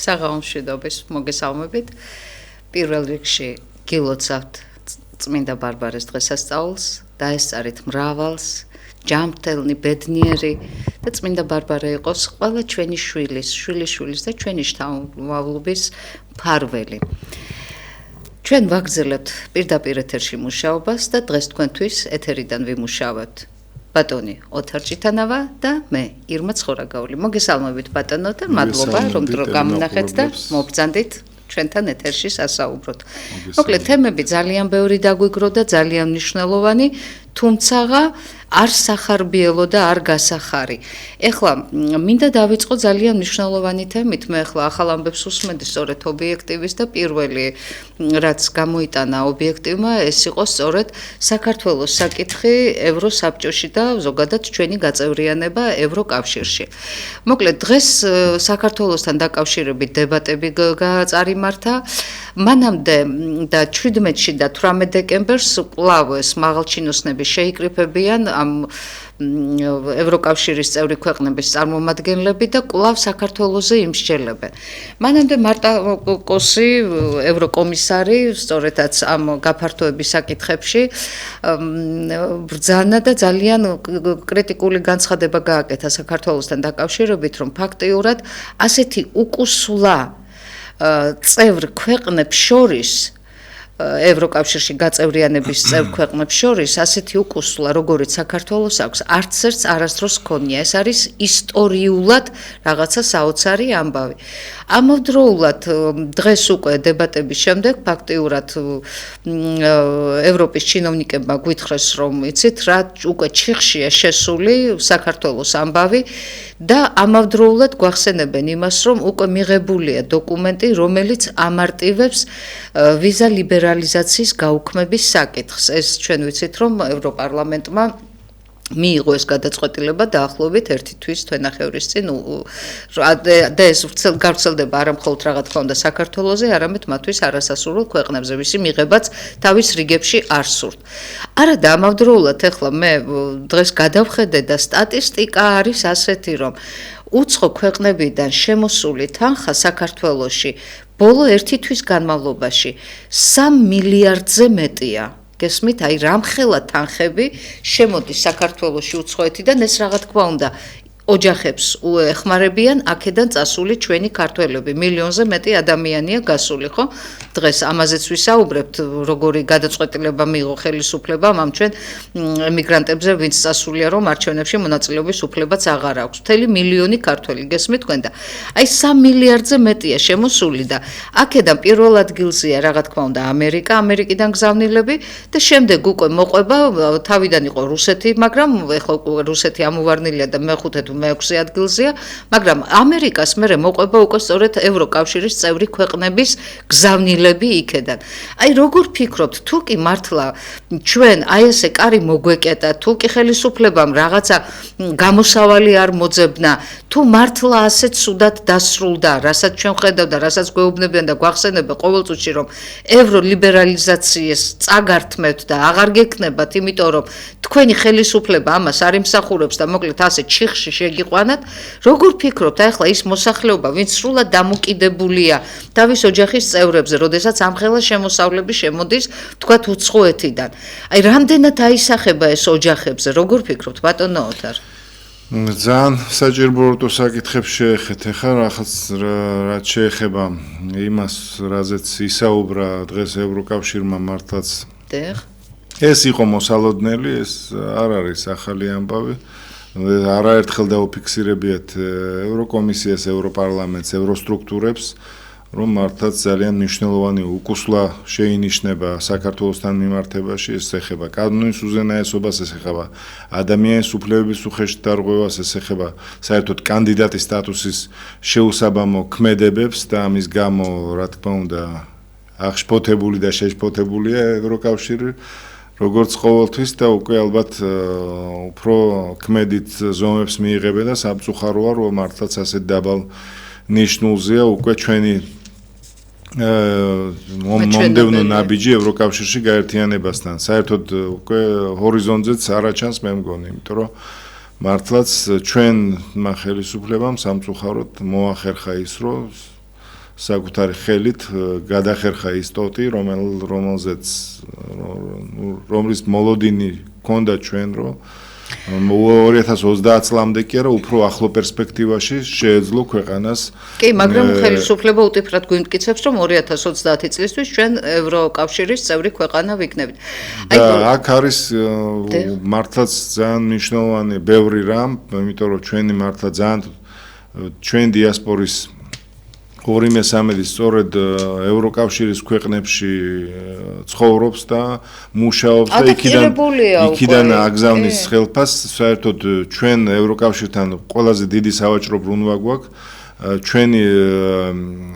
საღამომშვიდობის მოგესალმებით. პირველ რიგში გილოცავთ წმინდა ბარბარეს დღესასწაულს და ესწარით მრავალს, ჯანმრთელნი, ბედნიერი და წმინდა ბარბარე იყოს ყველა ჩვენი შვილიშვილის და ჩვენი შთამომავლობის მფარველი. ჩვენ ვაგრძელებთ პირდაპირ ეთერში მუშაობას და დღეს თქვენთვის ეთერიდან ვიმუშავებთ. ბატონი ოთარ ჭიტანავა და მე ირმა ცხორაგაული. მოგესალმებით ბატონო და მადლობა რომ დრო გამნახეთ და მობრძანდით ჩვენთან ეთერში სასაუბროთ. მოკლედ თემები ძალიან ბევრი დაგვიგრო და ძალიან მნიშვნელოვანი, თუმცა არ სახარბიელო და არ გასახარი. ეხლა მინდა დავიწყო ძალიან მნიშვნელოვანი თემით, მე ეხლა ახალ ამბებს უსმენდი სწორედ ობიექტივის და პირველი რაც გამოიტანა ობიექტივმა ეს იყო სწორედ საქართველოს საკითხი ევროსაბჭოში და ზოგადად ჩვენი გაწევრიანება ევროკავშირში. მოკლედ დღეს საქართველოსთან დაკავშირებით დებატები წარიმართა. მანამდე და 17-ში და 18 დეკემბერს კვლავ ეს მაღალჩინოსნები შეიკრიფებიან ამ ევროკავშირის წევრი ქვეყნების წარმომადგენლები და კვლავ საქართველოზე იმსჯელებენ. მანამდე მარტა კოსი ევროკომისარი სწორედაც ამ გაფართოების საკითხებში ბრძანა და ძალიან კრიტიკული განცხადება გააკეთა საქართველოსთან დაკავშირებით, რომ ფაქტიურად ასეთი უკუსვლა წევრ ქვეყნებს შორის ევროკავშირში გაწევრიანების წევრ ქვეყნებს შორის ასეთი უკუსვლა როგორც საქართველოს აქვს არც ერთს არასდროს ჰქონია. ეს არის ისტორიულად რაღაცა საოცარი ამბავი. ამავდროულად დღეს უკვე დებატების შემდეგ ფაქტიურად ევროპის ჩინოვნიკებმა გვითხრეს რომ იცით რა უკვე ჩიხშია შესული საქართველოს ამბავი და ამავდროულად გვახსენებენ იმას რომ უკვე მიღებულია დოკუმენტი რომელიც ამარტივებს ვიზა ლიბერალიზაციის გაუქმების საკითხს. ეს ჩვენ ვიცით რომ ევროპარლამენტმა მიიღო ეს გადაწყვეტილება დაახლოებით 1 თვის თვენახევრის წინ და ეს გავრცელდება არა მხოლოდ რა თქმა უნდა საქართველოზე, არამედ მათთვის არასასურველ ქვეყნებზე, ვისი მიღებაც თავის რიგებში არ სურთ. არა და ამავდროულად ეხლა მე დღეს გადავხედე და სტატისტიკა არის ასეთი რომ უცხო ქვეყნებიდან შემოსული თანხა საქართველოში ბოლო 1 თვის განმავლობაში 3 მილიარდზე მეტია. გესმით, აი რამხელა თანხები შემოდის საქართველოში უცხოეთიდან, ეს რა თქმა უნდა ოჯახებს ეხმარებიან აქედან წასული ჩვენი ქართველები. მილიონზე მეტი ადამიანია გასული, ხო? დღეს ამაზეც ვისაუბრებთ, როგორი გადაწყვეტილება მიიღო ხელისუფლებამ ამ ჩვენ ემიგრანტებზე, ვინც წასულია, რომ არჩევნებში მონაწილეობის უფლებაც აღარ აქვს. მთელი მილიონი ქართველი, გესმით თქვენ და აი 3 მილიარდზე მეტია შემოსული და აქედან პირველ ადგილზეა რა თქმა უნდა ამერიკიდან გზავნილები და შემდეგ უკვე მოყვება თავიდან იყო რუსეთი, მაგრამ ეხლა რუსეთი ამოვარნილია და მეხუთე მე-6 ადგილზეა, მაგრამ ამერიკას მერე მოყვება უკვე სწორედ ევროკავშირის წევრი ქვეყნების გზავნილები იქედან. აი როგორ ფიქრობთ, თუ კი მართლა ჩვენ აი ესე კარი მოგვეკეტა, თუ კი ხელისუფლებამ რაღაცა გამოსავალი არ მოძებნა, თუ მართლა ასეთ სუდად დასრულდა, რასაც ჩვენ ხედავდა, რასაც გვეუბნებიან და გვახსენებენ ყოველ წუთში, რომ ევროლიბერალიზაციას წაგართმევთ და აღარ გექნებათ, იმიტომ რომ თქვენი ხელისუფლება ამას არ იმსახურებს და მოკლედ ასე ჩიხში შეგიყვანათ, როგორ ფიქრობთ, ახლა ის მოსახლეობა, ვინც სრულად დამოკიდებულია თავის ოჯახის წევრებზე, როდესაც ამხელა შემოსავლები შემოდის, თქვათ უცხოეთიდან. აი რამდენად აისახება ეს ოჯახებზე, როგორ ფიქრობთ, ბატონო ოთარ? ძალიან საჭირო საკითხებს შეეხეთ. ახლა რაღაც რაც შეეხება იმას, რაზეც ისაუბრა დღეს ევროკავშირმა მართლაც. ეს იყო მოსალოდნელი, ეს არ არის ახალი ამბავი. არაერთხელ დაუფიქსირებიათ ევროკომისიას, ევროპარლამენტს, ევროსტრუქტურებს, რომ მართლაც ძალიან მნიშვნელოვანი უკუსვლა შეინიშნება საქართველოსთან მიმართებაში, ეს ეხება კანონის უზენაესობას, ეს ეხება ადამიანის უფლებების უხეშ დარღვევას, ეს ეხება საერთოდ კანდიდატის სტატუსის შეუსაბამო ქმედებებს და ამის გამო, რა თქმა უნდა, აღშფოთებული და შეშფოთებულია ევროკავშირი. როგორც ყოველთვის და უკვე ალბათ უფრო ქმედით ზომებს მიიღებენ და სამწუხაროა რომ მართლაც ასეთ დაბალ ნიშნულზეა უკვე ჩვენი მომდევნო ნაბიჯი ევროკავშირში გაერთიანებასთან. საერთოდ უკვე ჰორიზონტზეც არაჩანს მე მგონი, იმიტომ რომ მართლაც ჩვენმა ხელისუფლებამ სამწუხაროდ მოახერხა ის, რომ საკუთარი ხელით გადახერხა ის ტოტი, რომლის მოლოდინი ჰქონდა ჩვენ, რომ 2030 წლამდე კი არა, უფრო ახლო პერსპექტივაში შეეძლო ქვეყანას. კი, მაგრამ ხელისუფლება უტიფრად გვიმტკიცებს, რომ 2030 წლისთვის ჩვენ ევროკავშირის წევრი ქვეყანა ვიქნებით. და აქ არის მართლაც ძალიან მნიშვნელოვანი ბევრი რამ, იმიტომ რომ ჩვენი მართლა ძალიან ჩვენ დიასპორის 2/3 სწორედ ევროკავშირის ქვეყნებში ცხოვრობს და მუშაობს და იქიდან აგზავნის ხელფას საერთოდ ჩვენ ევროკავშირთან ყველაზე დიდი სავაჭრო ბრუნვა გვაქვს ჩვენი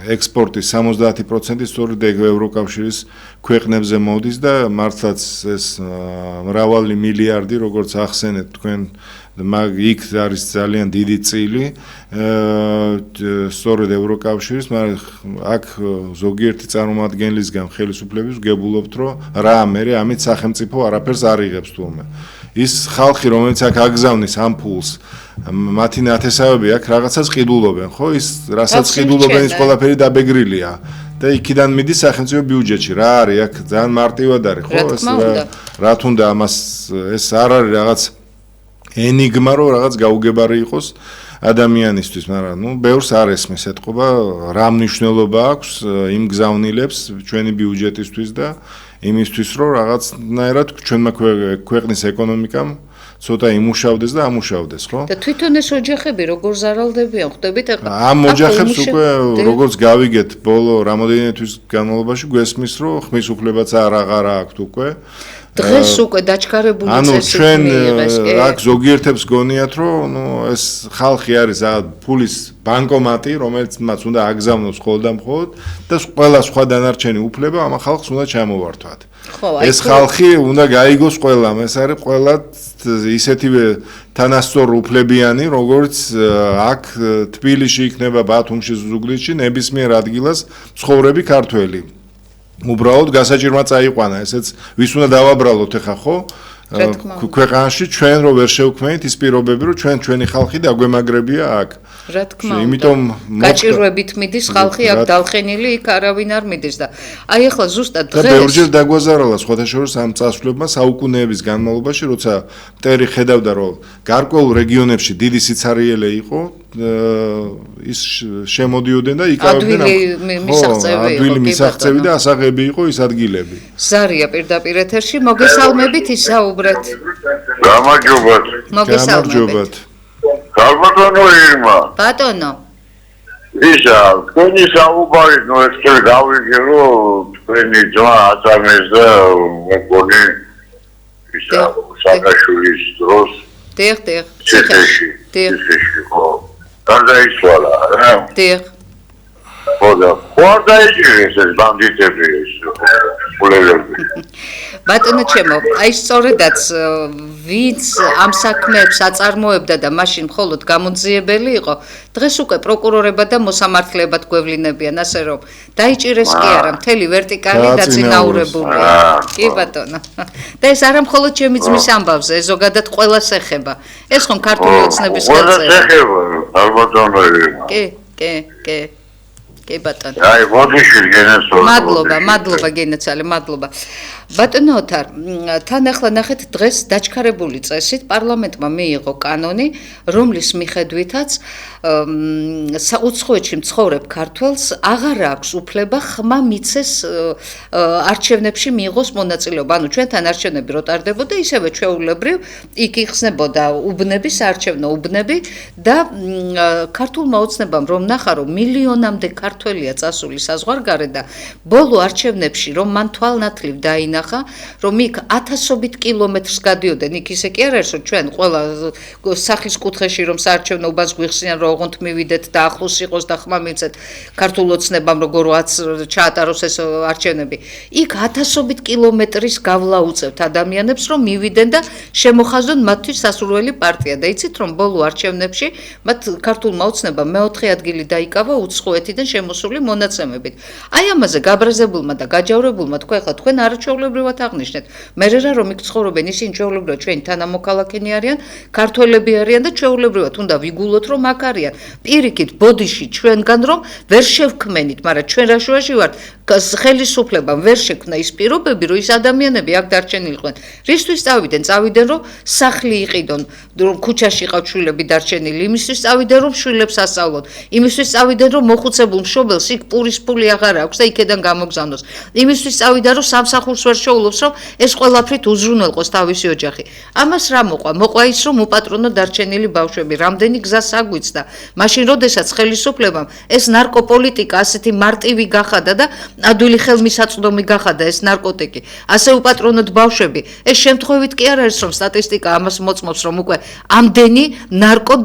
ექსპორტის 70% სწორედ ევროკავშირის ქვეყნებზე მოდის და მართლაც ეს მრავალი მილიარდი როგორც ახსენეთ თქვენ იქ არის ძალიან დიდი წილი სწორედ ევროკავშირის, მაგრამ აქ ზოგიერთი წარმომადგენლისგან ხელისუფლების ვგებულობთ, რომ რა მე ამით სახელმწიფო არაფერს არ იღებს თულმე. ის ხალხი, რომელიც აქ აგზავნის ამ ფულს, მათი ნათესავები აქ რაღაცას ყიდულობენ, ხო? ის რასაც ყიდულობენ, ის ყველაფერი დაბეგრილია. და იქიდან მიდის სახელმწიფო ბიუჯეტში. რა არის აქ ძალიან მარტივად არის, ხო? რა თუნდა ამას ეს არ არის რაღაც ენიგმა რომ რაღაც გაუგებარი იყოს ადამიანისთვის, მაგრამ ბევრს არ ესმის ეთყობა რა მნიშვნელობა აქვს იმ გზავნილებს ჩვენი ბიუჯეტისთვის და იმისთვის რომ რაღაცნაირად ჩვენმა ქვეყნის ეკონომიკამ ცოტა იმუშავდეს და ამუშავდეს, ხო? და თვითონ ეს ოჯახები როგორ ზარალდებიან, ხვდებით ახლა? ამ ოჯახებს უკვე როგორც გავიგეთ ბოლო რამოდენიმე თვის განმავლობაში გვესმის რომ ხმის უფლებაც აღარ აქვთ უკვე დღეს უკვე დაჩქარებული წესით მიიღეს. აქ ზოგიერთებს გონიათ რომ ეს ხალხი არის ფულის ბანკომატი, რომელიც მას უნდა აგზავნოს მხოლოდ და მხოლოდ და ყველა სხვა დანარჩენი უფლება ამ ხალხს უნდა ჩამოვართვათ. ეს ხალხი უნდა გაიგოს ყველამ, ეს არის ყველა ისეთივე თანასწორ უფლებიანი, როგორც აქ თბილისში იქნება ბათუმში, ზუგდიდში, ნებისმიერ ადგილას ცხოვრები ქართველი. უბრალოდ გასაჭირმა წაიყვანა, ესეც ვის უნდა დავაბრალოთ ახლა, ხო? ქვეყანაში ჩვენ რო ვერ შევქმნით ის პირობები, რომ ჩვენი ხალხი დაგვემაგრებია აქ. რა თქმა უნდა. იმიტომ გაჭირვებით მიდის ხალხი აქ დალხენილი, იქ არავინ არ მიდის და აი ახლა ზუსტად დღეს და ბევრჯერ დაგვაზარალა სხვათა შორის ამ წასვლებმა საუკუნეების განმავლობაში, როცა მტერი ხედავდა, რომ გარკვეულ რეგიონებში დიდი სიცარიელე იყო, ის შემოდიოდნენ და იკავებდნენ ადვილი მისაღწევი და ასაღები იყო ის ადგილები. ზარია პირდაპირ ეთერში, მოგესალმებით ისაუბრეთ. გამარჯობათ. მოგესალმებით. გალბატონო ირმა. ბატონო. ისა, თქვენი საუბარი ეს გავიგე რომ თქვენი ძმა აწამეს და მეგონი ისა საკაშურის დროს. დიახ. ციხეში. ხო. გარდაიცვალა, რა? დიახ. ხოდა, ხوارდაიჭირეს ეს ბანდიტები ეს ფულელები. ბატონო ჩემო, აი სწორედაც ვინც ამ საქმეებს აწარმოებდა და მაშინ მხოლოდ გამოძიებელი იყო, დღეს უკვე პროკურორებად და მოსამართლეებად გვევლინებიან, ასე რომ დაიჭირეს კი არა, მთელი ვერტიკალი დაწინაურებულია. კი ბატონო. და ეს არა მხოლოდ ჩემი ძმის ამბავზე, ეს ზოგადად ყველას ეხება. ეს ხომ ქართული ოცნების ხელწერა. ყველას ეხება, ალბათონო. კი. კი ბატონო. აი, მოდიშვილი გენაცვალე. მადლობა გენაცვალე, მადლობა. ბატონო ოთარ, თან ახლა ნახეთ დღეს დაჩქარებული წესით პარლამენტმა მიიღო კანონი, რომლის მიხედვითაც უცხოეთში მცხოვრებ ქართველს აღარ აქვს უფლება ხმა მიცეს არჩევნებში მიიღოს მონაწილეობა. ანუ ჩვენთან არჩევნები რო ტარდებოდა, ისევე ჩვეულებრივ იქ იხსნებოდა უბნები, საარჩევნო უბნები და ქართულმა ოცნებამ რომ ნახა რომ მილიონამდე ქართველია წასული საზღვარგარეთ და ბოლო არჩევნებში რომ მან თვალნათლივ დაინახა რომ იქ 1000-ობით კილომეტრს გადიოდნენ, იქ ისე კი არ არის რომ ჩვენ ყველა სახლის კუთხეში რომ საარჩევნო უბანს გვიხსნიან რომ ოღონდ მივიდეთ და ახლოს იყოს და ხმა მივცეთ ქართულ ოცნებამ როგორაც ჩაატაროს ეს არჩევნები. იქ 1000-ობით კილომეტრის გავლა უწევთ ადამიანებს რომ მივიდნენ და შემოხაზონ მათთვის სასურველი პარტია და იცით რომ ბოლო არჩევნებში მათ ქართულმა ოცნებამ მეოთხე ადგილი დაიკავა უცხოეთიდან შემოსული მონაცემებით. აი ამაზე გაბრაზებულმა და გაჯავრებულმა თქვა ახლა თქვენ არაჩვეულებრივად აღნიშნეთ. მე რა რომ იქ ცხოვრობენ ისინი ჩვეულებრივად ჩვენი თანამოქალაქენი არიან, ქართველები არიან და ჩვეულებრივად უნდა ვიგულოთ რომ აქ არიან. პირიქით ბოდიში ჩვენგან რომ ვერ შევქმენით, მაგრამ ჩვენ რა შუაში ვართ ხელისუფლებამ ვერ შექმნა ის პირობები, რომ ის ადამიანები აქ დარჩენილიყვნენ. რისთვის წავიდნენ? წავიდნენ რომ სახლი იყიდონ, რომ ქუჩაში ყავთ შვილები დარჩენილი, იმისთვის წავიდნენ რომ შვილებს ასწავლონ, იმისთვის წავიდნენ რომ მოხუცებულ მშობელს იქ პურის ფული აღარ აქვს და იქედან გამოგზავნოს. იმისთვის წავიდნენ რომ სამსახურს ვერ შეულობს, რომ ეს ყველაფრით უზრუნველყოს თავისი ოჯახი. ამას რა მოყვა? მოყვა ის რომ უპატრონო დარჩენილი ბავშვები, რამდენი გზა საგვიცდა. მაშინ როდესაც ხელისუფლებამ ეს ნარკოპოლიტიკა ასეთი მარტივი გახადა და ადვილი ხელმისაწვდომი გახადა ეს ნარკოტიკი. ასე უპატრონოდ ბავშვები, ეს შემთხვევით კი არ არის რომ სტატისტიკა ამას მოწმობს რომ უკვე ამდენი ნარკო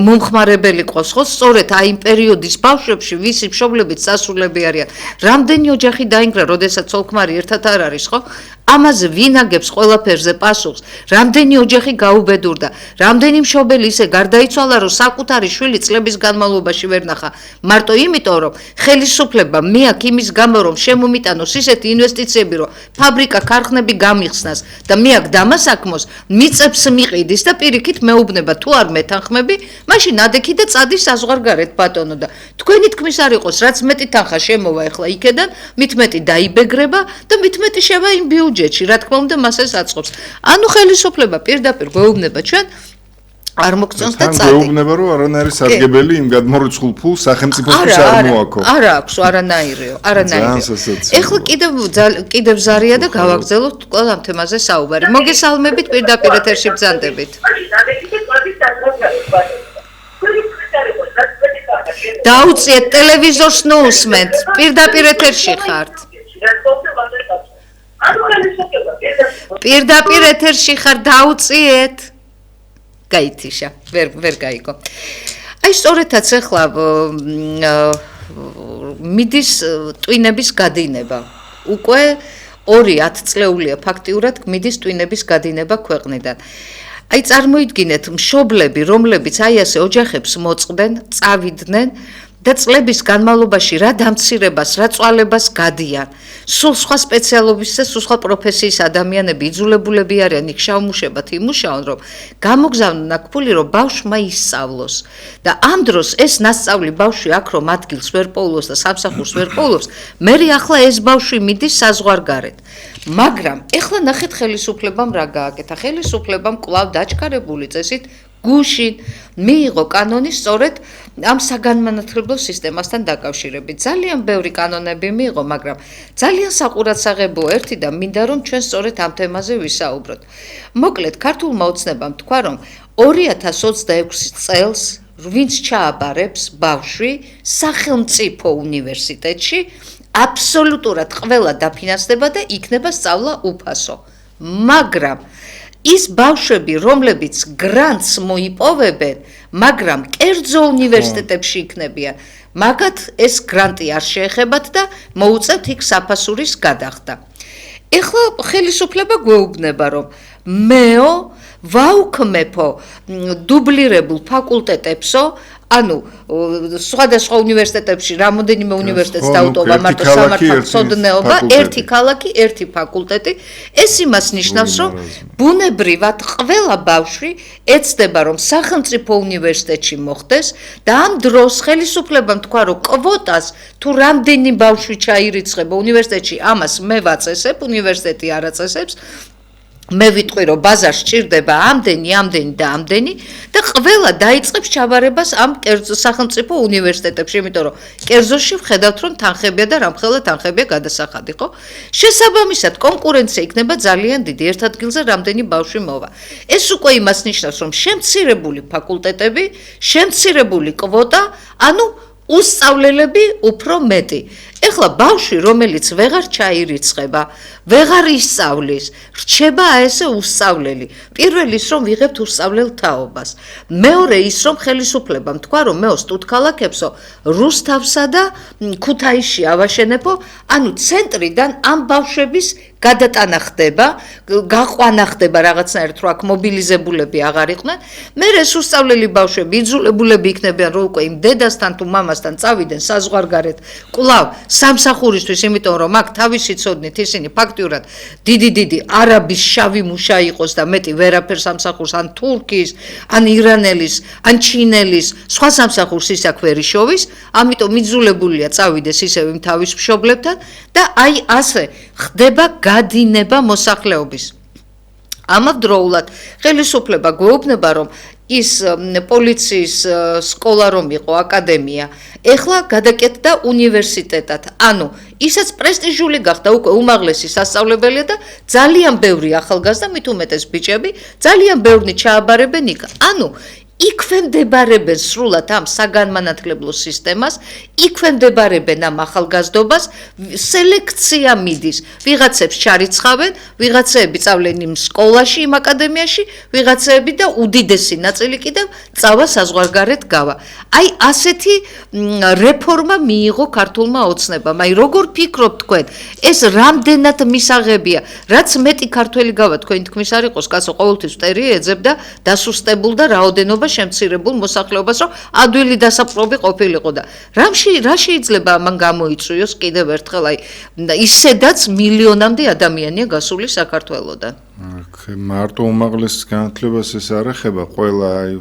მომხმარებელი ყავს, ხო? სწორედ აი იმ პერიოდის ბავშვებში, ვისი მშობლებიც სასულები არიან. რამდენი ოჯახი დაინგრა, როდესაც ოლქმარი ერთად არ არის, ხო? ამაზე ვინ აგებს ყველაფერზე პასუხს? რამდენი ოჯახი გაუბედურდა? რამდენი მშობელი ისე გარდაიცვალა, რომ საკუთარი შვილი წლების განმავლობაში ვერ ნახა? მარტო იმიტომ, რომ ხელისუფლება მიაქ იმის გამო, რომ შემომიტანოს ისეთი ინვესტიციები, რომ ფაბრიკა, ქარხნები გამიხსნას და მიაქ დამასაქმოს, მიწებს მიყიდის და პირიქით მეუბნება თუ არ მეთანხმები, მაშინ ადექი და წადი საზღვარგარეთ ბატონო და თქვენი თქმის არ იყოს, რაც მეტი თანხა შემოვა ახლა იქედან, მით მეტი დაიბეგრება და მით მეტი შევა იმ ბიუჯეტში, რა თქმა უნდა მას ეს აწყობს. ანუ ხელისუფლება პირდაპირ გვეუბნება ჩვენ არ მოგწონს და წადი. გვეუბნება რომ არანაირი სარგებელი იმ გადმორიცხულ ფულს სახელმწიფოსთვის არ მოაქო. არა აქვს არანაირიო. ეხლა კიდევ ზარია და გავაგრძელოთ ყველა ამ თემაზე საუბარი. მოგესალმებით პირდაპირ ეთერში ბრძანდებით. დაუწიეთ ტელევიზორს ნოუსმენთ. პირდაპირ ეთერში ხართ. პირდაპირ ეთერში ხარ, დაუწიეთ. გაითიშა, ვერ გაიგო. აი სწორედაც ახლა მიდის ტვინების გადინება. უკვე 2-10 წლეულია ფაქტიურად მიდის ტვინების გადინება ქვეყნიდან. აი წარმოიდგინეთ მშობლები, რომლებიც აი ასე ოჯახებს მოწყდნენ, წავიდნენ და წლების განმავლობაში რა დამცირებას, რა წვალებას გადიან. სულ სხვა სპეციალობის და სულ სხვა პროფესიის ადამიანები იძულებულები არიან იქ შავმუშებად იმუშაონ, რომ გამოგზავნონ აქ ფული, რომ ბავშვმა ისწავლოს. და ამ დროს ეს ნასწავლი ბავშვი აქ რომ ადგილს ვერ პოულობს და სამსახურს ვერ პოულობს, მერე ახლა ეს ბავშვი მიდის საზღვარგარეთ. მაგრამ ეხლა ნახეთ ხელისუფლებამ რა გააკეთა. ხელისუფლებამ კვლავ დაჩქარებული წესით გუშინ მიიღო კანონი სწორედ ამ საგანმანათლებლო სისტემასთან დაკავშირებით. ძალიან ბევრი კანონები მიიღო, მაგრამ ძალიან საყურადსაღებოა ერთი და მინდა რომ ჩვენ სწორედ ამ თემაზე ვისაუბროთ. მოკლედ, ქართულმა ოცნებამ თქვა, რომ 2026 წელს ვინც ჩააბარებს ბავშვი სახელმწიფო უნივერსიტეტში, აბსოლუტურად ყველა დაფინანსდება და იქნება სწავლა უფასო. მაგრამ ის ბავშვები, რომლებიც გრანტს მოიპოვებენ, მაგრამ კერძო უნივერსიტეტებში იქნებიან, მაგათ ეს გრანტი არ შეეხებათ და მოუწევთ იქ საფასურის გადახდა. ეხლა ხელისუფლება გვეუბნება, რომ მეო ვაუქმებო დუბლირებულ ფაკულტეტებსო, ანუ სხვადასხვა უნივერსიტეტებში რამოდენიმე უნივერსიტეტს დაუტოვა მარტო სამართალმცოდნეობა, ერთი ქალაქი, ერთი ფაკულტეტი. ეს იმას ნიშნავს, რომ ბუნებრივად ყველა ბავშვი ეცდება, რომ სახელმწიფო უნივერსიტეტში მოხდეს და ამ დროს ხელისუფლებამ თქვა, რომ კვოტას თუ რამდენი ბავშვი ჩაირიცხება უნივერსიტეტში, ამას მე ვაწესებ, უნივერსიტეტი არ აწესებს. მე ვიტყვი, რომ ბაზარს სჭირდება ამდენი და ამდენი და ყველა დაიწყებს ჩაბარებას ამ კერძო სახელმწიფო უნივერსიტეტებში, იმიტომ რომ კერძოში ვხედავთ, რომ თანხებია და რამხელა თანხებია გადასახადი, ხო? შესაბამისად, კონკურენცია იქნება ძალიან დიდი, ერთ ადგილზე რამდენი ბავშვი მოვა. ეს უკვე იმას ნიშნავს, რომ შემცირებული ფაკულტეტები, შემცირებული კვოტა, ანუ უსწავლელები უფრო მეტი. ეხლა ბავშვი, რომელიც ვეღარ ჩაირიცხება, ვეღარ ისწავლის, რჩება ესე უსწავლელი. პირველი ის, რომ ვიღებთ უსწავლელ თაობას. მეორე ის, რომ ხელისუფლებამ თქვა, რომ მეო სტუდქალაქებსო რუსთავსა და ქუთაისში ავაშენებო, ანუ ცენტრიდან ამ ბავშვების გადატანა ხდება, გაყვანა ხდება რაღაცნაირად, რომ აქ მობილიზებულები აღარ იყვნენ. მე ეს უსწავლელი ბავშვები, იძულებულები იქნებიან, რომ უკვე იმ დედასთან თუ მამასთან წავიდნენ საზღვარგარეთ, კვლავ სამსახურისთვის, იმიტომ რომ აქ თავისი ცოდნით ისინი ფაქტიურად დიდი არაბის შავი მუშა იყოს და მეტი ვერაფერს სამსახურს ან თურქის, ან ირანელის, ან ჩინელის, სხვა სამსახურს ის აქ ვერ იშოვის, ამიტომ იძულებულია წავიდეს ისევ იმ თავის მშობლებთან და აი ასე ხდება გადინება მოსახლეობის. ამავდროულად ხელისუფლება გვეუბნება, რომ ის პოლიციის სკოლა რომ იყო აკადემია, ეხლა გადაკეთდა უნივერსიტეტად. ანუ ისაც პრესტიჟული გახდა, უკვე უმაღლესი სასწავლებელია და ძალიან ბევრი ახალგაზრდა, მით უმეტეს ბიჭები, ძალიან ბევრნი ჩააბარებენ იქ. ანუ იქვე მდებარებენ სრულად ამ საგანმანათლებლო სისტემას, იქვე მდებარებენ ამ ახალგაზრდობას, სელექცია მიდის. ვიღაცებს ჩარიცხავენ, ვიღაცები წავლენ იმ სკოლაში, იმ აკადემიაში, ვიღაცები და უდიდესი ნაწილი კიდევ წავა საზღვარგარეთ გავა. აი ასეთი რეფორმა მიიღო ქართულმა ოცნებამ. აი როგორ ფიქრობთ თქვენ, ეს რამდენად მისაღებია, რაც მეტი ქართველი გავა თქვენი თქმის არ იყოს, კაცო ყოველთვის მტერი ეძებდა დასუსტებულ და რაოდენობა შემცირებულ მოსახლეობას, რომ ადვილი დასაპყრობი ყოფილიყო და რა შეიძლება ამან გამოიწვიოს კიდევ ერთხელ, აი ისედაც მილიონამდე ადამიანია გასული საქართველოდან. მარტო უმაღლეს განათლებას ეს არ ეხება, ყველა აი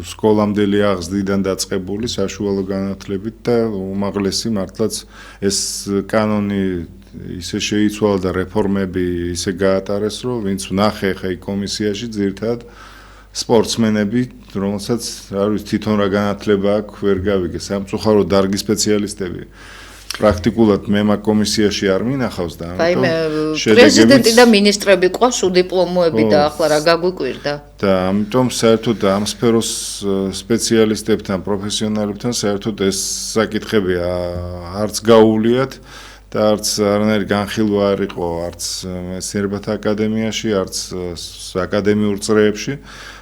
სკოლამდელი აღზრდიდან დაწყებული საშუალო განათლებით და უმაღლესი მართლაც ეს კანონი ისე შეიცვალა და რეფორმები ისე გაატარეს, რომ ვინც ვნახე ხა კომისიაში ძირთად სპორტსმენები, რომელსაც არ ვიცი თვითონ რა განათლება აქვს, ვერ გავიგე. სამწუხაროდ დარგის სპეციალისტები პრაქტიკულად მე მაგ კომისიაში არ მინახავს და ამიტომ პრეზიდენტი და ministrები ყავს უდიპლომოები და ახლა რა გაგვიკვირდა. და ამიტომ საერთოდ ამ სფეროს სპეციალისტებთან, პროფესიონალებთან საერთოდ ეს საკითხები არც გაუვლიათ და არც არანაირი განხილვა არ იყო არც მეცნიერებათა აკადემიაში, არც აკადემიურ წრეებში.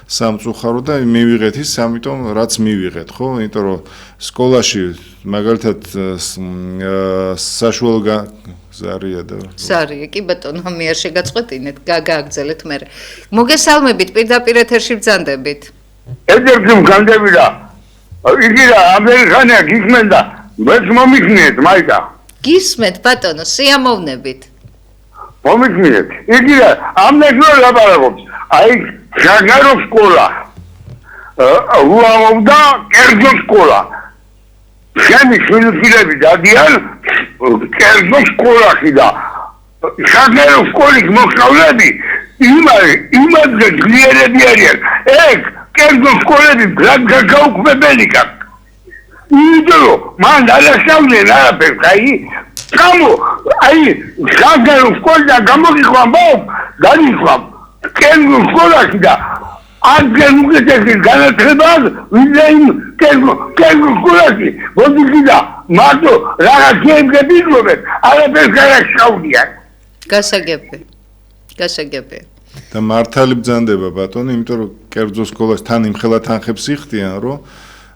სამწუხარო და მივიღეთ ის, ამიტომ რაც მივიღეთ, ხო? იმიტომ რომ სკოლაში მაგალითად საშუალო ზარია და ზარია, კი ბატონო, მე არ შეგაწყვეტინეთ, გააგრძელეთ მე. მოგესალმებით, პირდაპირ ეთერში ბრძანდებით. ეთერში მგანდები და იგი რა ამერიკანია გისმენდა, მეც მომიქნიეთ, მაიკა. გისმენთ ბატონო, სიამოვნებით. მომიქნიეთ. იგი რა ამერიკულ ლაბარაკობს. აი გაგარო სკოლა. უამობდა კერძო სკოლა. ჩემი შვილები დადიან კერძო სკოლაში და გაგარო სკოლის მოსწავლეები იმაზე ძლიერები არიან. ეგ კერძო სკოლები გაუქმებელი გაქვს. იმიტომ მან დაასწავლენ არაფერს, აი გაგარო სკოლა გამოგიყვან დაიყვან კერძო სკოლაში და აგენ უკეთესი განათლება ვინმე კერძო სკოლაში მოდი და მარტო რაღაცეებზე ბიზნესობენ არაფერს გააშავნიან. გასაგებია. და მართალი ბრძანდება ბატონო, იმიტომ რომ კერძო სკოლაში თან იმხელა თანხებს იხდიან, რომ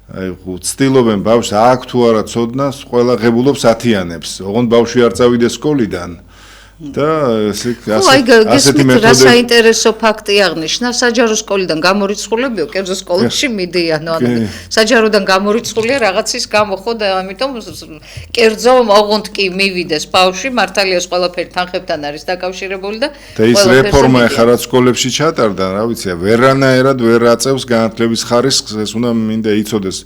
აი ცდილობენ ბავშვს აქ თუ არა ცოდნას, ყველა ღებულობს ათიანებს. ოღონდ ბავშვი არ წავიდეს სკოლიდან და ასეთი მეთოდები. რა საინტერესო ფაქტი აღნიშნა, საჯარო სკოლიდან გამორიცხულებიო კერძო სკოლაში მიდიანო, ანუ საჯაროდან გამორიცხულია რაღაცის გამო, ხო და ამიტომ კერძო ოღონდ კი მივიდეს ბავშვი, მართალიას ყველაფერი თანხებთან არის დაკავშირებული და ის რეფორმა ახლა რაც სკოლებში ჩატარდა, რა ვიცი, ვერანაირად ვერ აწევს განათლების ხარისხს, ეს უნდა მინდა იცოდეს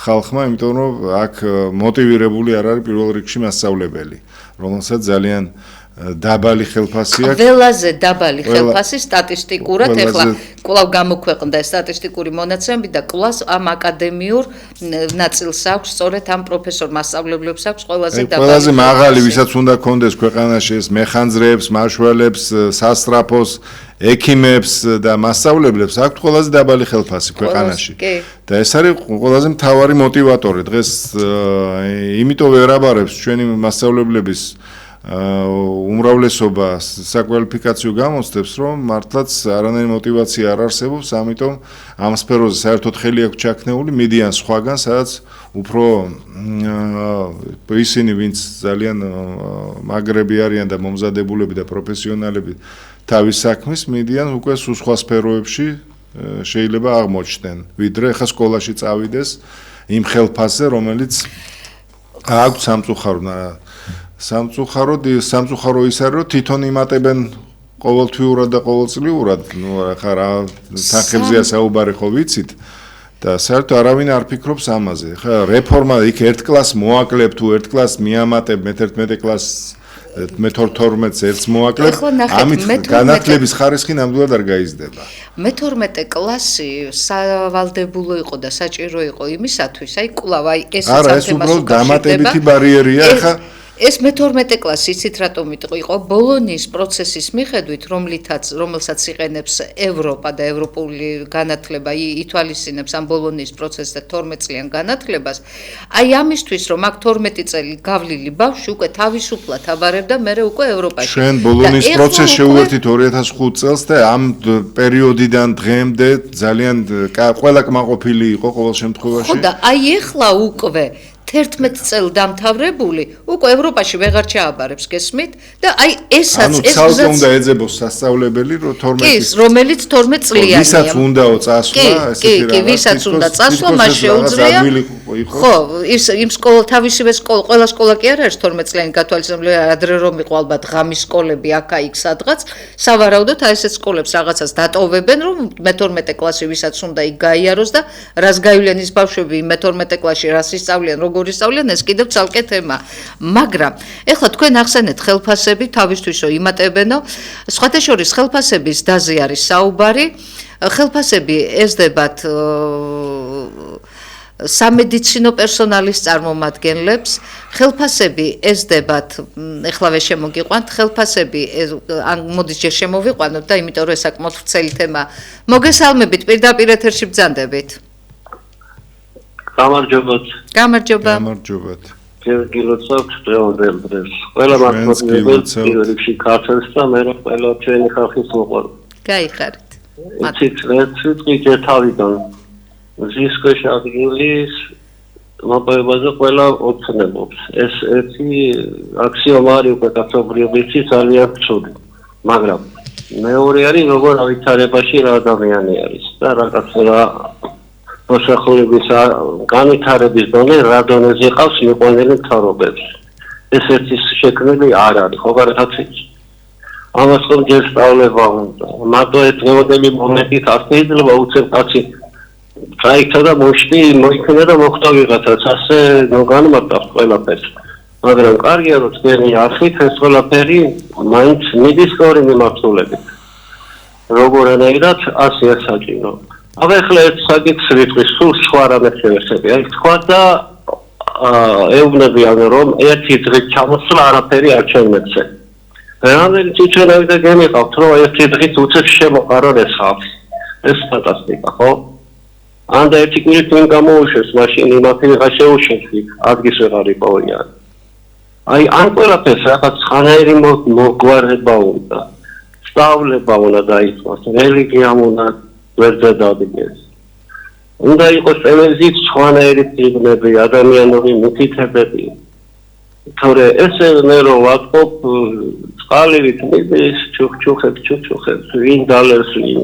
ხალხმა, იმიტომ რომ აქ მოტივირებული არ არის პირველ რიგში მასწავლებელი, რომელსაც ძალიან დაბალი ხელფასი აქვს. ყველაზე დაბალი ხელფასი სტატისტიკურად ეხლა კვლავ გამოქვეყნდა სტატისტიკური მონაცემები და კვლავ ამ აკადემიურ ნაწილს აქვს, სწორედ ამ პროფესორ მასწავლებლებს აქვს ყველაზე დაბალი. ყველაზე მაღალი, ვისაც უნდა კონდეს ქვეყანაში ეს მეხანძრეებს, მაშველებს, სასწრაფოს, ექიმებს და მასწავლებლებს აქვს ყველაზე დაბალი ხელფასი ქვეყანაში. და ეს არის ყველაზე მთავარი მოტივატორი დღეს, იმიტომ ვერ აბარებს ჩვენი მასწავლებლების უმრავლესობა საკვალიფიკაციო გამოცდებს, რომ მართლაც არანაირი мотиваცია არ არსებობს, ამიტომ ამ სფეროზე საერთოდ ხელი აქვს ჩაქნეული, მიდიან სხვაგან, სადაც უფრო ისინი, ვინც ძალიან მაგრები არიან და მომზადებულები და პროფესიონალები თავის საქმის, მიდიან უკვე სხვა სფეროებში შეიძლება აღმოჩნდნენ, ვიდრე ხა სკოლაში წავიდეს იმ ხელფასზე, რომელიც აქვს სამწუხარო ის არის, რომ თვითონ იმატებენ ყოველთვიურად და ყოველწლიურად, ხა რა თანხებზეა საუბარი, ხო ვიცით? და საერთოდ არავინ არ ფიქრობს ამაზე. ხა რეფორმა იქ ერთ კლასს მოაკლებ თუ ერთ კლასს მიამატებ, მე-11 კლასს მე-12-ს ერთს მოაკლებ, ამით განათლების ხარისხი ნამდვილად არ გაიზრდება. მე-12 კლასი სავალდებულო იყო და საჭირო იყო იმისათვის, აი კვლავ აი ეს არა, ეს უბრალოდ დამატებითი ბარიერია, ხა ეს მე-12 კლასი იცით რატომ იყო? ბოლონიის პროცესის მიხედვით, რომელსაც იყენებს ევროპა და ევროპული განათლება ითვალისწინებს ამ ბოლონიის პროცესს და 12 წლიან განათლებას, აი ამისთვის, რომ აქ 12 წელი გავლილი ბავშვი უკვე თავისუფლად აბარებდა მერე უკვე ევროპაში. ჩვენ ბოლონიის პროცესს შეუერთით 2005 წელს და ამ პერიოდიდან დღემდე ძალიან ყველა კმაყოფილი იყო ყოველ შემთხვევაში. ხო და აი ეხლა უკვე 11 წელი დამთავრებული, უკვე ევროპაში ვეღარ ჩააბარებს, გესმით? და აი ესაც ეს ცალკე უნდა ეძებოს სასწავლებელი, რომ 12 ის რომელიც 12 წლიანია. ვისაც უნდაო წასვლა, ესეთი რა. კი, ვისაც უნდა წასვლა, მას შეუძლია. ხო, იმ სკოლა თავისივე სკოლა, ყველა სკოლა კი არ არის 12 წლიანი გათვალისწინებული, ადრე რომ იყო ალბათ ღამის სკოლები აქ-იქ სადღაც, სავარაუდოდ აი ესეთ სკოლებს რაღაცას დატოვებენ, რომ მე-12 კლასი ვისაც უნდა იქ გაიაროს და რას გაივლენ ის ბავშვები მე-12 კლასში, რას ისწავლიან, როგორ ისწავლიან, ეს კიდევ ცალკე თემა. მაგრამ ეხლა თქვენ ახსენეთ ხელფასები თავისთვისო იმატებენო, სხვათა შორის ხელფასების დაზე არის საუბარი, ხელფასები ეზდებათ სამედიცინო პერსონალის წარმომადგენლებს, ხელფასები ეზდებათ, ეხლავე შემოგიყვანთ, ხელფასები ან მოდის ჯერ შემოვიყვანოთ და იმიტომ რომ ეს საკმაოდ ვრცელი თემა. მოგესალმებით, პირდაპირ ეთერში ბრძანდებით. გამარჯობათ. გამარჯობათ. გილოცავთ დღევანდელ დღეს. ყველა მართლმადიდებლს პირველ რიგში ქართველს და მე ყველა ჩვენი ხალხის მოყვარულ. გაიხარით. ციტყვი თავიდან მზის ქვეშ ადგილის მოპოვებაზე ყველა ოცნებობს. ეს ერთი აქსიომა არის უკვე კაცობრიობებში ძალიან ცუდი. მაგრამ მეორე არის როგორ ავითარებაში რა ადამიანი არის და რა მოსახლეობის განვითარების დონე რა დონეზე ყავს მიყვანილი მთავრობებს. ეს ერთი შექმნილი არ არის, ხო გარეთაცი. ამას ხომ ჯერ სწავლება უნდა. მარტო ეს დღევანდელი მომენტით არ შეიძლება უცებ კაცი წაიქცა და მოშტი მოიქნა და მოხდა ვიღაცაც ასე განმარტავს ყველაფერს. მაგრამ კარგია რომ თქვენი არხით ეს ყველაფერი მაინც მიდის სწორი მიმართულებით. როგორანაირად ასე საჭირო. აბა ახლა ეს საკითხი ვიტყვის სულ სხვა რამეს შევეხები. აი თქვა და ეუბნებიან რომ ერთი დღით ჩამოსვლა არაფერი არ შემეცე. რამდენიც უჩვენავი და გემიყავთ რომ ერთი დღით უცებ შემოყარონ ეს ხალხი. ეს ფანტასტიკა, ხო? ან და ერთი კვირით ვინ გამოუშვეს მაშინ იმათი ვიღა შეუშვეს ადგის ვეღარ იპოვიან. აი ამ ყველაფერს რაღაც ხანაერი მოგვარება უნდა. სწავლება უნდა დაიწყოს, რელიგია უნდა ვერძე დადგეს. უნდა იყოს ელეზით სხვანაირი წიგნები, ადამიანური მითითებები. თორე ესე მე რომ ვატყობ წყალივით მიდის ჩუქჩუხებს, ვინ დალევს ვინ,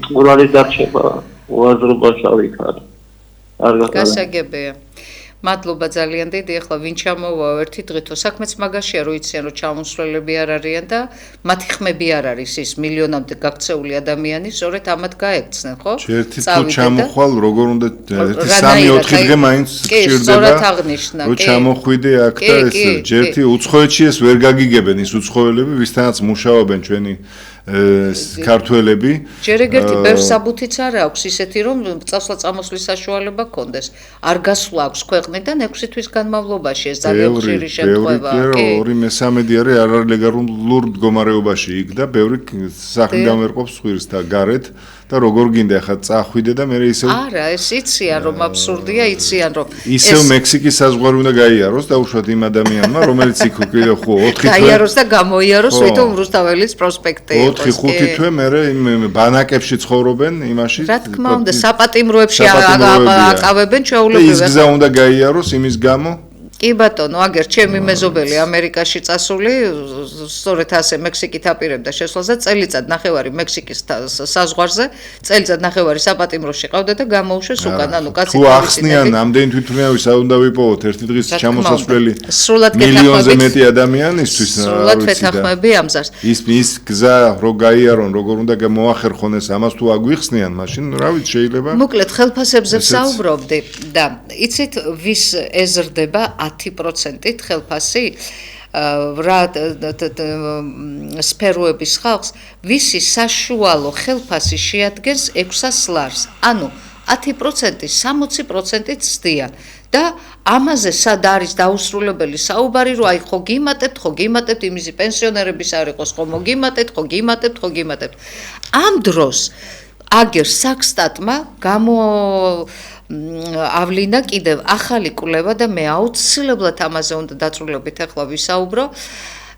ტყურალი დარჩება, უაზრობაში ავიქარ. გასაგებია. მადლობა ძალიან დიდი. ახლა ვინ ჩამოვაო ერთი დღითო საქმეც მაგაშია რომ იციან რომ ჩამოსვლელები არ არიან და მათი ხმები არ არის ის მილიონამდე გაქცეული ადამიანი, სწორედ ამათ გაექცნენ, ხო? ერთი თუ ჩამოხვალ როგორ უნდა 3-4 დღე მაინც სჭირდება. რომ ჩამოხვიდე აქ და ეს ჯერთი უცხოეთში ეს ვერ გაგიგებენ ის უცხოელები, ვისთანაც მუშაობენ ჩვენი ქართველები. ჯერ ეგერთი ბევრ საბუთიც არ აქვს ისეთი რომ წასვლა-წამოსვლის საშუალება გქონდეს. არ გასვლა აქვს ქვეყნიდან 6 თვის განმავლობაში ეს ძალიან ხშირი შემთხვევაა. კი, 2/3 არის არალეგალურ მდგომარეობაში იქ და ბევრი სახლიდან ვერ ყოფს ხვირს და გარეთ და როგორ გინდა ხა წახვიდე და მე ისევ არა, ეს იციან რომ აბსურდია, იციან რომ ისევ მექსიკის საზღვარი უნდა გაიაროს და უშუალოდ იმ ადამიანმა, რომელიც იქ კიდე ხო 4 თვე გაიაროს და გამოიაროს თვითონ რუსთაველის პროსპექტი. 4-5 თვე მე იმ ბანაკებში ცხოვრობენ იმაში. რა თქმა უნდა, საპატიმროებში აკავებენ ჩვეულებრივად. ის გზა უნდა გაიაროს იმის გამო. კი ბატონო, აგერ ჩემი მეზობელი ამერიკაში წასული, სწორედ ასე მექსიკით აპირებდა შესვლას და წელიწად ნახევარი მექსიკის საზღვარზე, წელიწად ნახევარი საპატიმროში ყავდა და გამოუშვეს უკან, ანუ კაცი თუ ახსნიან ამდენი თვითმფრინავის უნდა ვიპოვოთ ერთი დღის ჩამოსასვლელი სრულად მილიონზე მეტი ადამიანისთვის სრულად ვეთანხმები ამზარს. ის გზა რო გაიარონ, როგორ უნდა მოახერხონ ეს ამას თუ აგვიხსნიან, მაშინ რა ვიცი შეიძლება. მოკლედ ხელფასებზე ვსაუბრობდი და იცით ვის ეზრდება 10%-ით ხელფასი რა სფეროების ხალხს, ვისი საშუალო ხელფასი შეადგენს 600 ლარს. ანუ 10% 60%-ით ცდიან და ამაზე სად არის დაუსრულებელი საუბარი, რომ აი ხო გიმატებთ, იმისი პენსიონერების არ იყოს, ხო მოგიმატებთ. ამ დროს აგერ საქსტატმა ავლინა კიდევ ახალი კვლევა და მე აუცილებლად ამაზე უნდა დაწვრილებით ახლა ვისაუბრო.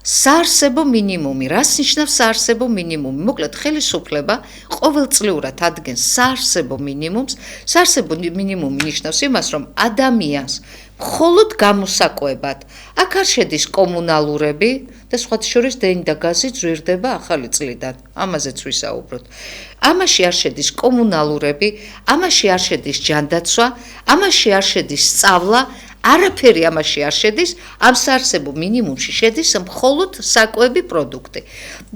საარსებო მინიმუმი, რას ნიშნავს საარსებო მინიმუმი? მოკლედ ხელისუფლება ყოველწლიურად ადგენს საარსებო მინიმუმს. საარსებო მინიმუმი ნიშნავს იმას, რომ ადამიანს მხოლოდ გამოსაკوებად აქ არ შედის კომუნალურები და სხვათა შორის დენი და გაზი ძვირდება ახალი წლიდან. ამაზეც ვისაუბროთ. ამაში არ შედის კომუნალურები, ამაში არ შედის ჯანდაცვა, ამაში არ შედის სწავლა, არაფერი ამაში არ შედის, ამ საარსებო მინიმუმში შედის მხოლოდ საკვები პროდუქტი.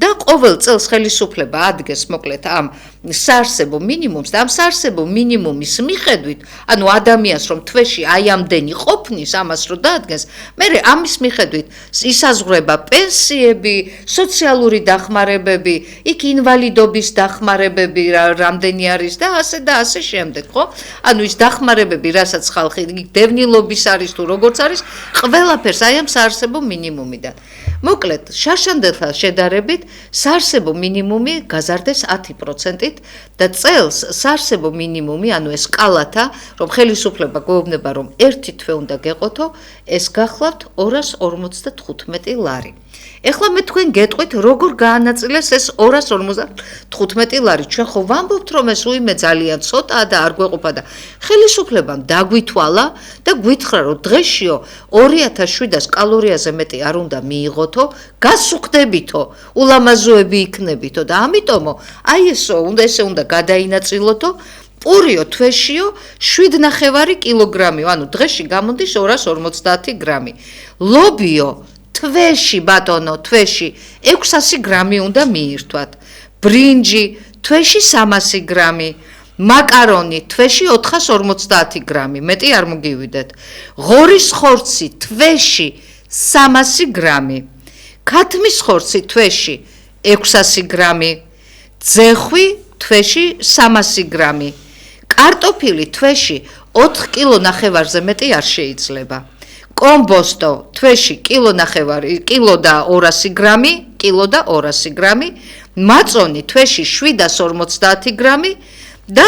და ყოველ წელს ხელისუფლება ადგენს მოკლედ ამ საარსებო მინიმუმს და ამ საარსებო მინიმუმის მიხედვით, ანუ ადამიანს რომ თვეში აი ამდენი ყოფნის, ამას რო დაადგენს, მერე ამის მიხედვით ისაზღვრება პენსიები, სოციალური დახმარებები, იქ ინვალიდობის დახმარებები რამდენი არის და ასე შემდეგ, ხო? ანუ ის დახმარებები, რასაც ხალხი დევნილობის არის თუ როგორც არის, ყველაფერს აი ამ საარსებო მინიმუმიდან. მოკლედ, შარშანდელთან შედარებით, საარსებო მინიმუმი გაზარდეს 10%-ით და წელს საარსებო მინიმუმი, ანუ ეს კალათა, რომ ხელისუფლება გვეუბნება, რომ ერთი თვე უნდა გეყოთო, ეს გახლავთ 255 ლარი. ეხლა მე თქვენ გეტყვით, როგორ გაანაწილეს ეს 255 ლარი. ჩვენ ხო ვამბობთ, რომ ეს უიმე ძალიან ცოტაა და არ გვეყოფა და ხელისუფლებამ დაგვითვალა და გვითხრა, რომ დღეშიო 2700 კალორიაზე მეტი არ უნდა მიიღოთო, გასუხდებითო, ულამაზოები იქნებითო და ამიტომო აი ესე უნდა გადაინაწილოთო პურიო თვეშიო 7.5 კილოგრამი, ანუ დღეში გამოდის 250 გრამი. ლობიო თვეში ბატონო, თვეში 600 გრამი უნდა მიირთვათ. ბრინჯი თვეში 300 გრამი. მაკარონი თვეში 450 გრამი, მეტი არ მოგივიდეთ. ღორის ხორცი თვეში 300 გრამი. ქათმის ხორცი თვეში 600 გრამი. ძეხვი თვეში 300 გრამი. კარტოფილი თვეში 4 კილონახევარზე მეტი არ შეიძლება. კომბოსტო თვეში კილო და 200 გრამი, მაწონი თვეში 750 გრამი და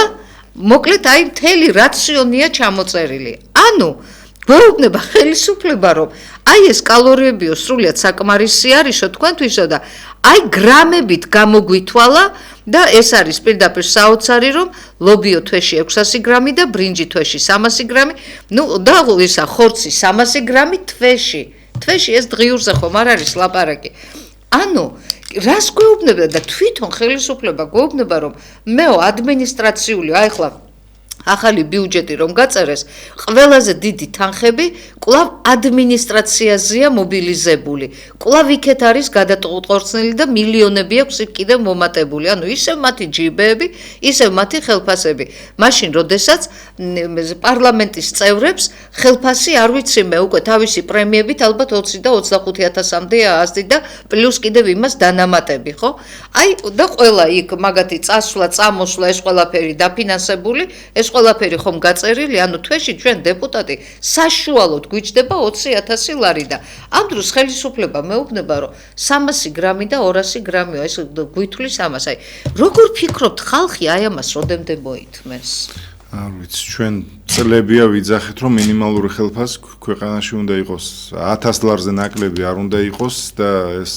მოკლედ აი მთელი რაციონია ჩამოწერილი. ანუ გვეუბნება ხელისუფლება, რომ აი ეს კალორიებიო სრულიად საკმარისი არისო თქვენთვისო და აი გრამებით გამოგვითვალა და ეს არის პირდაპირ საოცარი, რომ ლობიო თვეში 600 გრამი და ბრინჯი თვეში 300 გრამი, და ისა ხორცი 300 გრამი თვეში. თვეში ეს დღიურზე ხომ არ არის ლაპარაკი. ანუ რას გვეუბნება და თვითონ ხელისუფლება გვეუბნება, რომ მეო ადმინისტრაციული ახლა ახალი ბიუჯეტი რომ გაწერეს, ყველაზე დიდი თანხები კვლავ ადმინისტრაციაზეა მობილიზებული. კვლავ იქეთ არის გადატყორცნილი და მილიონები აქვს იქ კიდევ მომატებული. ანუ ისევ მათი ჯიბეები, ისევ მათი ხელფასები. მაშინ, როდესაც პარლამენტის წევრებს ხელფასი არ ვიცი მე უკვე თავისი პრემიებით ალბათ 20 და 25,000-მდე ასდი და პლუს კიდევ იმას დანამატები, ხო? აი და ყველა იქ მაგათი წასვლა, წამოსვლა, ეს ყველაფერი დაფინანსებული, ეს ყველაფერი ხომ გაწერილი, ანუ თვეში ჩვენ დეპუტატი საშუალოდ გვიჯდება 20,000 ლარი და ამ დროს ხელისუფლება მეუბნება რომ 300 გრამი და 200 გრამიო ეს გვითვლის ამას აი როგორ ფიქრობთ ხალხი აი ამას როდემდე მოითმეს არ ვიცი ჩვენ წლებია ვიძახეთ რომ მინიმალური ხელფასი ქვეყანაში უნდა იყოს 1000 ლარზე ნაკლები არ უნდა იყოს და ეს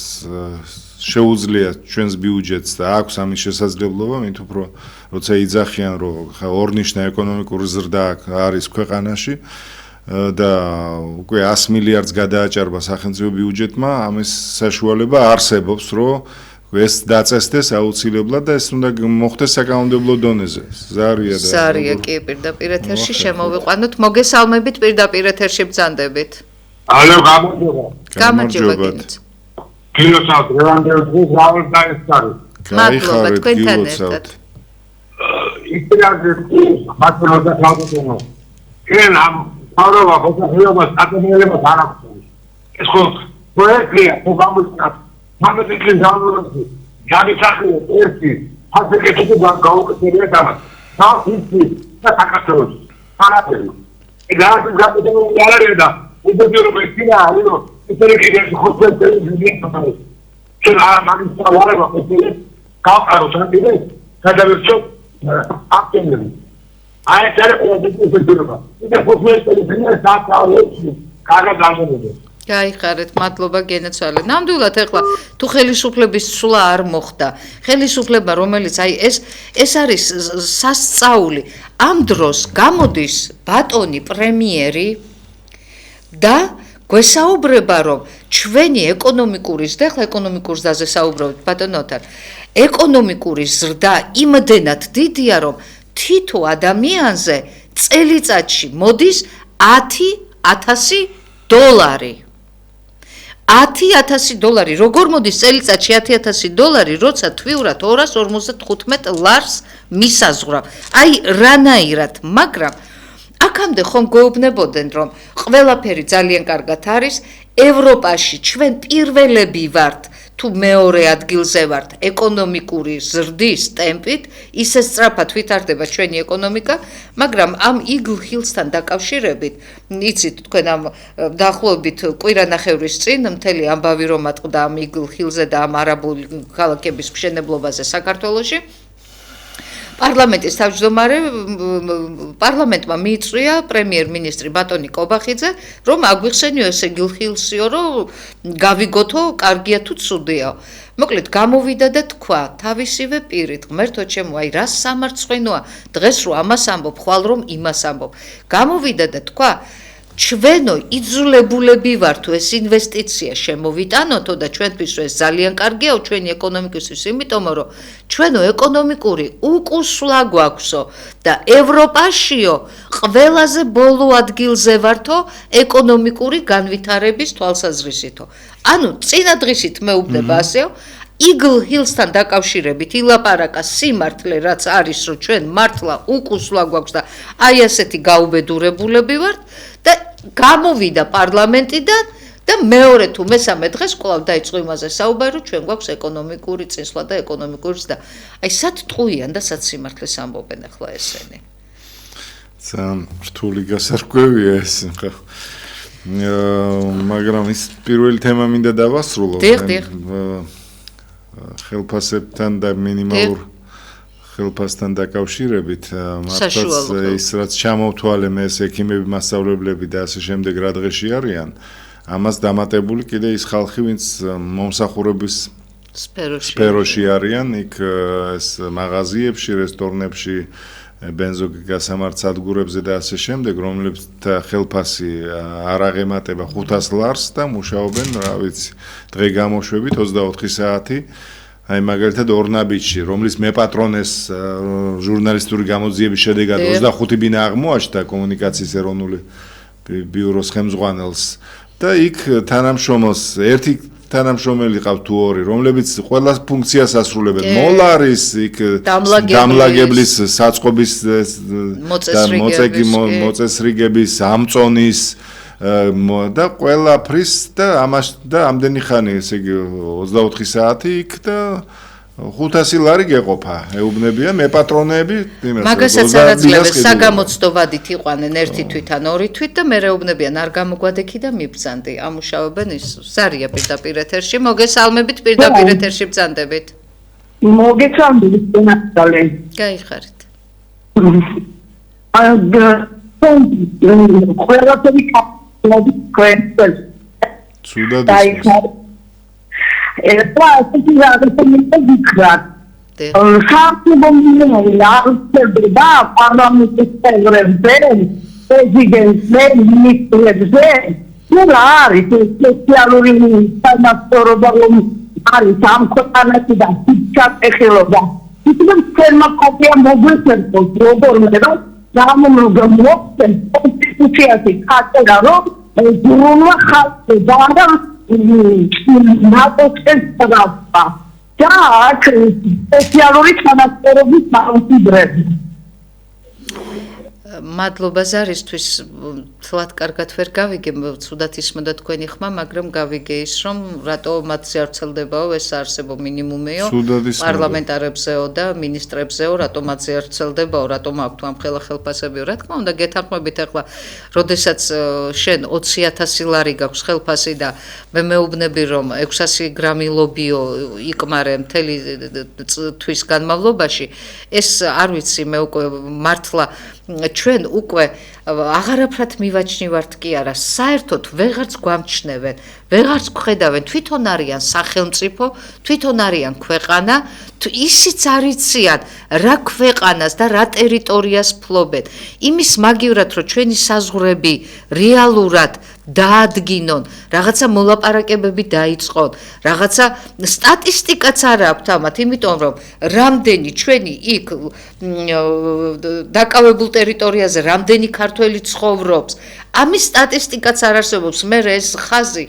შეუძლია ჩვენს ბიუჯეტს და აქვს ამის შესაძლებლობა მით უფრო როცა იძახიან რომ ორნიშნა ეკონომიკური ზრდა არის ქვეყანაში და უკვე 100 მილიარდს გადააჭარბა სახელმწიფო ბიუჯეტმა ამის საშუალება არსებობს რომ ეს დაწესდეს აუცილებლად და ეს უნდა მოხდეს საკანონმდებლო დონეზე. ზარია კი პირდაპირ ეთერში შემოვიყვანოთ. მოგესალმებით პირდაპირ ეთერში ბრძანდებით. ალო გამარჯობა. გამარჯობა. გილოცავთ რევანდელს რაულ დაესწარი. მადლობა თქვენთან ერთად. ისრაელის მათრო და ხალხო. ჩვენ ამ პაროვა ხოთაიობას ატომელებას არ აქვს. ეს ხო პროექტია, ხო გამოსწრაფ მამეთქენ ძალოები გამიცახილე ერთი ფასეკეთი გაუკეთებია თამას საერთი და საკაცროს არაფერი ეგარს გაგდებული არაა და უბრალოდ ისინა ალიო ისეთი კიდევ ხოთელი ძიებაა ჩვენ არ მაგის ვარება ხოთელი გავყაროთ ან კიდე გადავერჩო აქტენები აი ეს არის ყოველთვის შეძლებობა ისე ხოთელი ძიება საერთოდ კარგად გამოდებს გაიხარეთ, მადლობა გენაცვალე. ნამდვილად ეხლა თუ ხელისუფლების სვლა არ მოხდა, ხელისუფლება რომელიც აი ეს არის სასწაული. ამ დროს გამოდის ბატონი პრემიერი და გვესაუბრება რომ ჩვენი ეკონომიკური ზრდა, ეხლა ეკონომიკურ ზრდაზე საუბრობთ ბატონოთან. ეკონომიკური ზრდა იმდენად დიდია რომ თითო ადამიანზე წელიწადში მოდის 10,000 დოლარი. 10,000 დოლარი, როგორ მოდის წელიწადში 10,000 დოლარი, როცა თვიურად 255 ლარს მისაზღვრა. აი რანაირად, მაგრამ აქამდე ხომ გვეუბნებოდნენ, რომ ყველაფერი ძალიან კარგად არის, ევროპაში ჩვენ პირველები ვართ, თუ მეორე ადგილზე ვართ ეკონომიკური ზრდის ტემპით, ისე სწრაფად ვითარდება ჩვენი ეკონომიკა, მაგრამ ამ იგლ ჰილსთან დაკავშირებით, იცით თქვენ ამ დაახლოებით კვირანახევრის წინ მთელი ამბავი რომ ატყდა ამ იგლ ჰილზე და ამ არაბული ქალაქების მშენებლობაზე საქართველოში. პარლამენტის თავმჯდომარე პარლამენტმა მიიწვია პრემიერ-მინისტრი ბატონი კობახიძე, რომ აგვიხსენიო ეს იგლ ჰილსიო, რომ გავიგოთო, კარგია თუ ცუდია. მოკლედ გამოვიდა და თქვა თავისივე პირით, ღმერთო ჩემო, აი რა სამარცხვინოა, დღეს რო ამას ამბობ, ხვალ რომ იმას ამბობ. გამოვიდა და თქვა ჩვენო იძულებულები ვართ თუ ეს ინვესტიცია შემოვიტანოთო და ჩვენთვის ეს ძალიან კარგია ჩვენი ეკონომიკისთვის, იმიტომ რომ ჩვენო ეკონომიკური უკუსვლა გვაქვსო და ევროპაშიო ყველაზე ბოლო ადგილზე ვართო ეკონომიკური განვითარების თვალსაზრისითო. ანუ წინა დღისით მეუბნება ასეო იგლ ჰილსთან დაკავშირებით ილაპარაკა სიმართლე რაც არის რომ ჩვენ მართლა უკუსვლა გვაქვს და აი ასეთი გაუბედურებულები ვართ და გამოვიდა პარლამენტიდან და მეორე თუ მესამე დღეს კვლავ დაიწყო იმაზე საუბარი რომ ჩვენ გვაქვს ეკონომიკური წინსვლა და ეკონომიკური ზრდა. აი სად ტყუიან და სად სიმართლეს ამბობენ ახლა ესენი. ძალიან რთული გასარკვევია ეს ხა. მაგრამ ის პირველი თემა მინდა დავასრულო. ხელფასებთან და მინიმალურ ხელფასთან დაკავშირებით მართლაც ის რაც ჩამოვთვალე მე ეს ექიმები, მასწავლებლები და ასე შემდეგ რა დღეში არიან, ამას დამატებული კიდე ის ხალხი, ვინც მომსახურების სფეროში არიან, იქ ეს მაღაზიებში, რესტორნებში, ბენზოგასამართ სადგურებზე და ასე შემდეგ, რომლებთა ხელფასი არ აღემატება 500 ლარს და მუშაობენ, რა ვიცი, დღე გამოშვებით 24 საათი. აი მაგალითად ორნაბიჯში, რომლის მეპატრონეს ჟურნალისტური გამოძიების შედეგად 25 ბინა აღმოაჩნდა კომუნიკაციის ეროვნული ბიუროს ხელმძღვანელს და იქ თანამშრომელს ერთი თანამშრომელი ყავთ თუ ორი, რომლებიც ყველა ფუნქციას ასრულებენ. მოლარის, იქ დამლაგებლის, საწყობის მოწესრიგების, ამწონის და ყველაფრის და ამას და ამდენი ხანი, ესე იგი 24 საათი იქ და 500 ლარი გეყოფა, ეუბნებია მე პატრონები, იმას. მაგასაც არაძლევს საგამოცდო ვადით იყვანენ ერთი თვით ან ორი თვით და მე ეუბნებიან არ გამოგვადექი და მიბრძანდი. ამუშავებენ ის ზარია პირდაპირ ეთერში, მოგესალმებით პირდაპირ ეთერში ბრძანდებით. მოგესალმებით ნატალე. გაიხარით. ყველაფერი კაპიტალისტ ცუდად ეხლა ასეთი რაღაცა ვიქრათ. სამწუხაროდ და პარლამენტის წევრებზე, პრეზიდენტზე, მინისტრებზე, თუ რა არის სოციალური სამართლობა არის ამ ქვეყანაში და სიცოცხლეობა. ისინი თერმა კოპია მოგვეცემთ როგორმე რომ გამომოგმოხდეთ კონსტიტუციაში ხატება რომ გურუნვა ხალხი და ნატოქეს პრава და აქ სოციალური სამართლობის დამკვიდრება. მადლობა ზარისთვის, თლად კარგად ვერ გავიგე, ცუდად ისმოდა თქვენი ხმა, მაგრამ გავიგე ის, რომ რატო მათზე არ ვრცელდებაო, ეს არსებო მინიმუმიო, პარლამენტარებზეო და მინისტრებზეო, რატო მათზე არ ვრცელდებაო, რატომ აქვთ ამ ხელფასებიო, რა თქმა უნდა, გეთანხმებით ახლა, როდესაც შენ 20,000 ლარი გაქვს ხელფასი და მე მეუბნები, რომ 600 გრამი ლობიო იკმარე მთელი თვის განმავლობაში, ეს არ ვიცი, მე უკვე მართლა ჩვენ უკვე აღარაფრად მივაჩნივართ კი არა, საერთოდ ვეღარც გვამჩნევენ, ვეღარც გვხედავენ, თვითონ არიან სახელმწიფო, თვითონ არიან ქვეყანა, ისიც არ იციან რა ქვეყანას და რა ტერიტორიას ფლობენ. იმის მაგივრად, რომ ჩვენი საზღვრები რეალურად დაადგინონ, რაღაცა მოლაპარაკებები დაიწყონ, რაღაცა სტატისტიკაც არ აქვთ ამათ, იმიტომ რომ რამდენი ჩვენი იქ დაკავებულ ტერიტორიაზე რამდენი ქართველი ცხოვრობს, ამის სტატისტიკაც არ არსებობს. მე ეს ხაზი,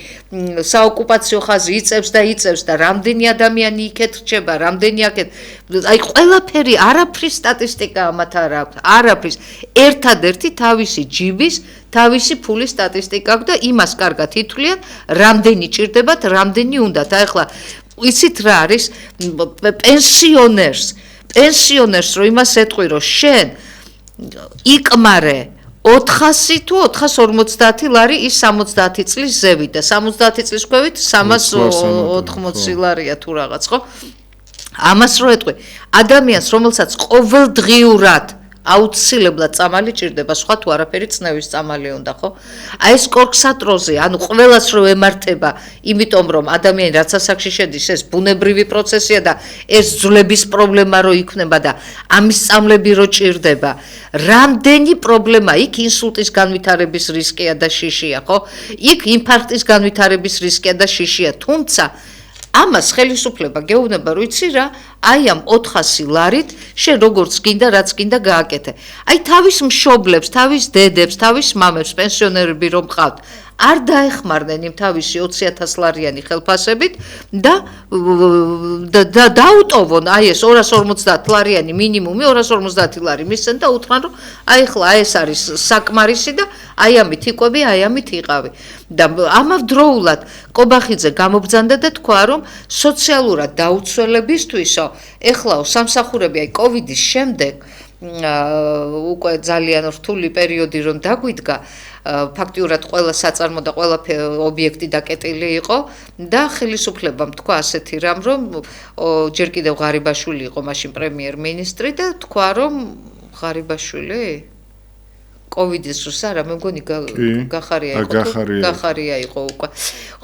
საოკუპაციო ხაზი იწევს და რამდენი ადამიანი იქეთ რჩება, რამდენი აქეთ, აი ყველაფერი, არაფრის სტატისტიკა ამათ არ აქვს, არაფრის. ერთადერთი თავისი ჯიბის, თავისი ფულის სტატისტიკა აქვს და იმას კარგად ითვლიან, რამდენი ჭირდებათ, რამდენი უნდათ. აი ახლა იცით რა არის პენსიონერს რომ იმას ეთყვი, რომ შენ იკმარე 400 თუ 450 ლარი ის 70 წლის ზევით და 70 წლის ქვევით 380 ლარია თუ რაღაც, ხო? ამას რო ეთყვი, ადამიანს, რომელსაც ყოველდღიურად აუცილებლად წამალი ჭირდება, სხვა თუ არაფერი წნევის წამალი უნდა, ხო? აი ეს კორკსატროზე, ანუ ყველას რო ემართება, იმიტომ რომ ადამიანი რაც ასაკში შედის, ეს ბუნებრივი პროცესია და ეს ძვლების პრობლემა რო იქნება და ამის წამლები რო ჭირდება, რამდენი პრობლემა იქ ინსულტის განვითარების რისკია და შიშია, ხო? იქ ინფარქტის განვითარების რისკია და შიშია, თუმცა ამას ხელისუფლება გეუბნება, რომ იცი რა, აი ამ 400 ლარით შენ როგორც გინდა, რაც გინდა გააკეთე. აი თავის მშობლებს, თავის დედებს, თავის მამებს, პენსიონერები რომ ყავთ, არ დაეხმარნენ იმ თავისი 20,000 ლარიანი ხელფასებით და დაუტოვონ აი ეს 250 ლარიანი მინიმუმი 250 ლარი მისცენ და უთხრან რომ აი ახლა ეს არის საკმარისი და აი ამით იყვები, აი ამით იყავი. და ამავდროულად კობახიძე გამობრძანდა და თქვა რომ სოციალურად დაუცველებისთვისო ეხლაო სამსახურები აი კოვიდის შემდეგ უკვე ძალიან რთული პერიოდი რომ დაგვიდგა ფაქტიურად ყველა საწარმო და ყველა ობიექტი დაკეტილი იყო და ხელისუფლებამ თქვა ასეთი რამ რომ ჯერ კიდევ ღარიბაშვილი იყო მაშინ პრემიერ-მინისტრი და თქვა რომ ღარიბაშვილი კოვიდის დროს არა მე მგონი გახარია იყო უკვე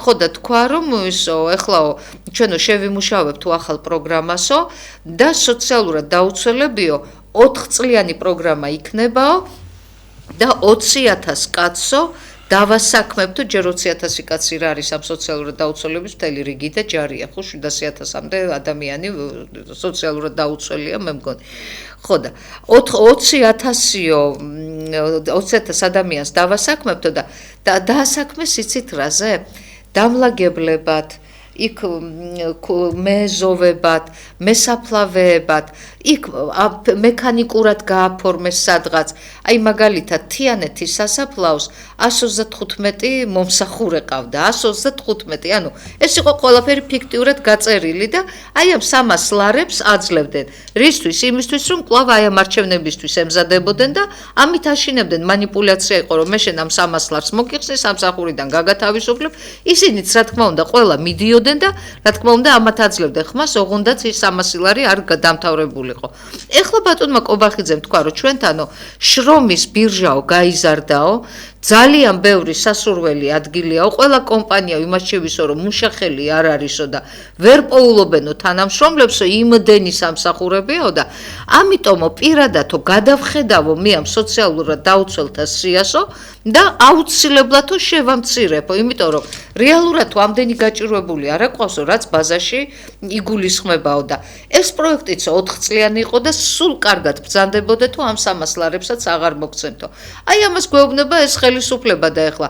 ხო და თქვა რომ ისო ეხლაო ჩვენო შევიმუშავებთ თუ ახალ პროგრამასო და სოციალურად დაუცველებიო 4 წლიანი პროგრამა იქნებაო და 20,000 კაცო დავასაქმებთ თუ ჯერ 20,000 კაცი რა არის ამ სოციალურად დაუცველების მთელი რიგი და ჯარია ხო 700,000-მდე ადამიანი სოციალურად დაუცველია მე მგონი ხო და 20,000 ადამიანს დავასაქმებთ და დაასაქმეს იცით რაზე დამლაგებლებად იქ მეზოვებად, მესაფლავეებად, იქ მექანიკურად გააფორმეს სადღაც. აი მაგალითად თიანეთის სასაფლაოს 135 მომსახურე ყავდა, 135, ანუ ეს იყო ყველაფერი ფიქტიურად გაწერილი და აი ამ 300 ლარებს აძლევდნენ. რისთვის? იმისთვის, რომ კვლავ აი ამ არჩევნებისთვის ემზადებოდნენ და ამით აშინებდნენ. манипуляция იყო, რომ მე შენ ამ 300 ლარს მოგიხსნი სამსახურიდან გაგათავისუფლებ. ისინიც რა თქმა უნდა ყველა მიდიოდნენ და რა თქმა უნდა ამათ აძლევდნენ ხმას, ოღონდაც ის 300 ლარი არ დამთავრებულიყო. ეხლა ბატონმა კობახიძემ თქვა, რომ ჩვენთანო შრომის ბირჟაო გაიზარდაო, ძალიან ბევრი სასურველი ადგილიაო, ყველა კომპანია იმას შევისო, რომ მუშახელი არ არისო და ვერ პოულობენო თანამშრომლებსო, იმდენი სამსახურებიაო და ამიტომო პირადათო გადავხედავო მე ამ სოციალურად დაუცველთა სიასო და აუცილებლადო შევამცირებო, იმიტომ რომ რეალურად თუ ამდენი გაჭირვებული არ აყვავსო, რაც ბაზაში იგულისხმებაო და ეს პროექტიც 4 წლიანი იყო და სულ კარგად ბრძანდებოდა თუ ამ 300 ლარებსაც აღარ მოგცემთო. აი ამას გვეუბნება ეს ხელისუფლება და ეხლა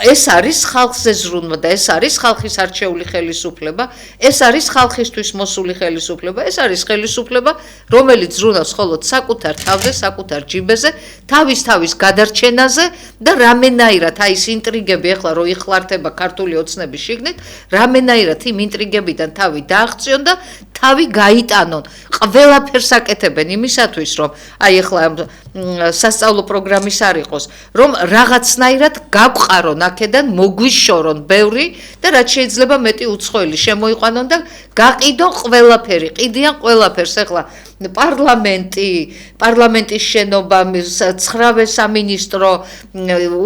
ეს არის ხალხზე ზრუნვა და ეს არის ხალხის არჩეული ხელისუფლება, ეს არის ხალხისთვის მოსული ხელისუფლება, ეს არის ხელისუფლება, რომელიც ზრუნავს მხოლოდ საკუთარ თავზე, საკუთარ ჯიბეზე, თავის გადარჩენაზე და რამენაირად აი ეს ინტრიგები ეხლა რო იხლართება ქართული ოცნების შიგნით, რამენაირად იმ ინტრიგებიდან თავი დააღწიონ და თავი გაიტანონ. ყველაფერს აკეთებენ იმისათვის, რომ აი ეხლა სასწავლო პროგრამის არ იყოს, რომ რაღაცნაირად გაგვყარონ აქედან, მოგვიშორონ ბევრი და რაც შეიძლება მეტი უცხოელი შემოიყვანონ და გაყიდონ ყველაფერი, ყიდიან ყველაფერს. ეხლა პარლამენტის შენობა, 9 სამინისტრო,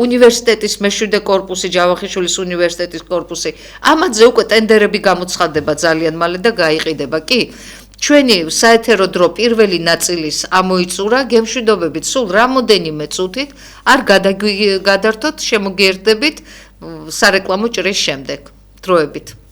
უნივერსიტეტის მეშვიდე კორპუსი, ჯავახიშვილის უნივერსიტეტის კორპუსი, ამაზე უკვე ტენდერები გამოცხადდება ძალიან მალე და გაიყიდება. კი, ჩვენი საეთერო დრო პირველი ნაწილის ამოიწურა, გემშვიდობებით სულ რამოდენიმე წუთით არ გადართოთ, შემოგიერთდებით სარეკლამო ჭრის შემდეგ. დროებით.